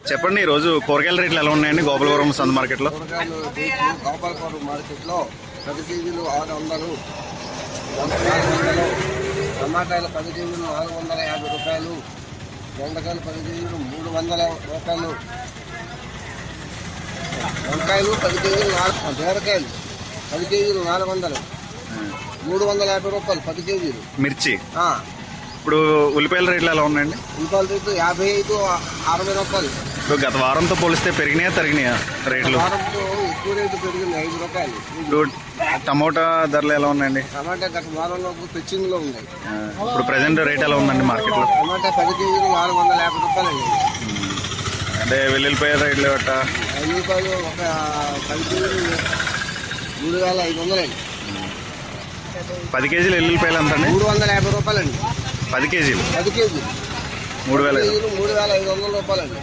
చెప్పండి, ఈ రోజు కూరగాయల రేట్లు ఎలా ఉన్నాయండి గోపాలపురం సంత మార్కెట్లో? కూరగాయలు గోపాలపురం మార్కెట్లో 10 కేజీలు 600, 400. టమాటాలు 10 కేజీలు 450 రూపాయలు. బెండకాయలు 10 కేజీలు 300 రూపాయలు. వంకాయలు 10 కేజీలు బీరకాయలు 10 కేజీలు 400, 350 రూపాయలు 10 కేజీలు. మిర్చి ఇప్పుడు ఉల్లిపాయల రేట్లు ఎలా ఉన్నాయండి? ఉల్లిపాయల రేట్లు 55, 60 రూపాయలు. ఇప్పుడు గత వారంతో పోలిస్తే పెరిగినాయా తరిగినాయా రేట్లు? వారంతో ఎక్కువ రేటు పెరిగింది 5 రూపాయలు. ఇప్పుడు టమోటా ధరలు ఎలా ఉన్నాయండి? టమాటా గత వారంలో పిచ్చింగ్ లో ఉన్నాయి. ఇప్పుడు ప్రెసెంట్ రేట్ ఎలా ఉందండి మార్కెట్లో? టమాటా 10 కేజీలు 450 రూపాయలండి. అంటే వెల్లుల్లిపాయ రేట్లు గట్ట? వెల్లుల్లిపాయలు ఒక 10 కేజీలు 3500 అండి. 10 కేజీలు వెల్లుల్లిపాయలు ఎంతండి? 350 రూపాయలండి. 10 కేజీలు 10 కేజీలు 3500 రూపాయలండి.